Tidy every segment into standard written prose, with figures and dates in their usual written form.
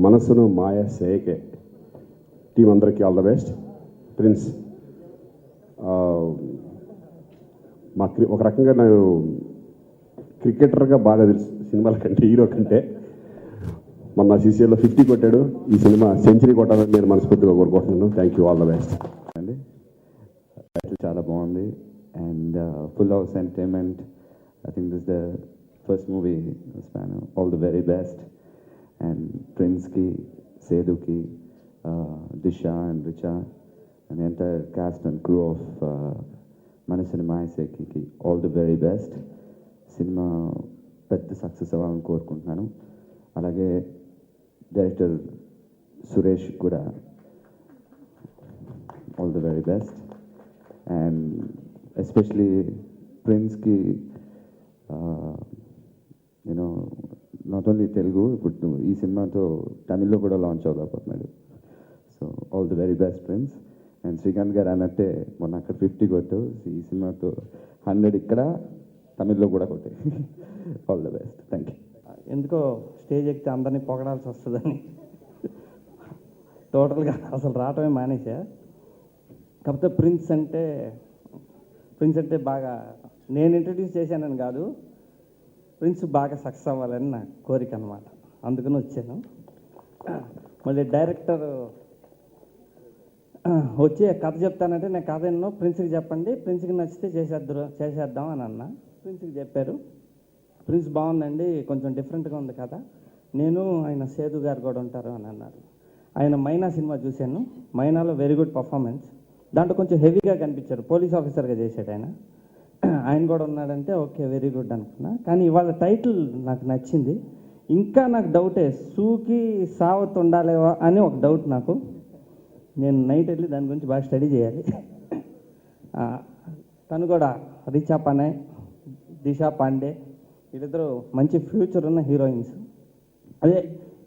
మనసును మాయ సేకే టీం అందరికీ all the best. Prince ఒక రకంగా నేను క్రికెటర్గా బాగా తెలుసు సినిమాల కంటే, హీరో కంటే. మొన్న సీసీఎల్లో 50 కొట్టాడు. ఈ సినిమా సెంచరీ కొట్టాలని నేను మనస్ఫూర్తిగా కోరుకుంటున్నాను. Thank you, all the best అండి. చాలా బాగుంది and full of sentiment. I think this the first movie span. All the very best. And ప్రిన్స్కి, సేదుకి, Disha and Richa and entire cast and crew of మనసుని మాయసేకి ఆల్ ది వెరీ బెస్ట్. సినిమా పెద్ద success అవ్వాలని కోరుకుంటున్నాను. అలాగే డైరెక్టర్ సురేష్ కూడా all the very best. And especially ప్రిన్స్కి యూనో నాట్ ఓన్లీ తెలుగు, ఇప్పుడు ఈ సినిమాతో తమిళ్లో కూడా లాంచ్ అవ్వకపోతున్నాడు. So all the very best Prince. And Srikanth గారు అన్నట్టే మొన్న అక్కడ 50 కొట్టావు, ఈ సినిమాతో 100 ఇక్కడ తమిళ్లో కూడా కొట్టే. All the best. Thank you. ఎందుకో స్టేజ్ ఎక్కితే అందరినీ పొగడాల్సి వస్తుందని టోటల్గా అసలు రావటమే మానేసా. కాకపోతే ప్రిన్స్ అంటే బాగా నేను ఇంట్రడ్యూస్ చేశానని కాదు, ప్రిన్స్ బాగా సక్సెస్ అవ్వాలని నా కోరిక అనమాట. అందుకని వచ్చాను. మళ్ళీ డైరెక్టర్ వచ్చి కథ చెప్తానంటే నేను కథ ఎన్నో ప్రిన్స్కి చెప్పండి, ప్రిన్స్కి నచ్చితే చేసేద్దాం అని అన్న. ప్రిన్స్కి చెప్పారు. ప్రిన్స్ బాగుందండి, కొంచెం డిఫరెంట్గా ఉంది కదా, నేను ఆయన సేదు గారు కూడా ఉంటారు అని అన్నారు. ఆయన మైనా సినిమా చూశాను. మైనాలో వెరీ గుడ్ పర్ఫార్మెన్స్. దాంట్లో కొంచెం హెవీగా కనిపించారు, పోలీస్ ఆఫీసర్గా చేశాడు ఆయన. ఆయన కూడా ఉన్నాడంటే ఓకే వెరీ గుడ్ అనుకున్నా. కానీ ఇవాళ టైటిల్ నాకు నచ్చింది. ఇంకా నాకు డౌటే, సూకి సావత్ ఉండాలేవా అని ఒక డౌట్ నాకు. నేను నైట్ వెళ్ళి దాని గురించి బాగా స్టడీ చేయాలి. తను కూడా రిచా పనే, దిశా పాండే, వీళ్ళిద్దరూ మంచి ఫ్యూచర్ ఉన్న హీరోయిన్స్. అదే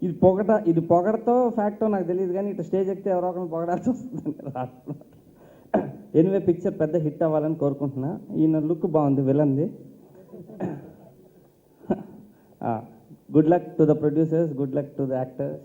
ఇది పొగడతో ఫ్యాక్టో నాకు తెలియదు, కానీ ఇటు స్టేజ్ ఎక్కితే ఎవరో ఒకరిని పొగడాల్సి వస్తుందండి. ఎనివే పిక్చర్ పెద్ద హిట్ అవ్వాలని కోరుకుంటున్నా. ఈయన లుక్ బాగుంది, విలన్ది. Good luck to the producers, good luck to the actors.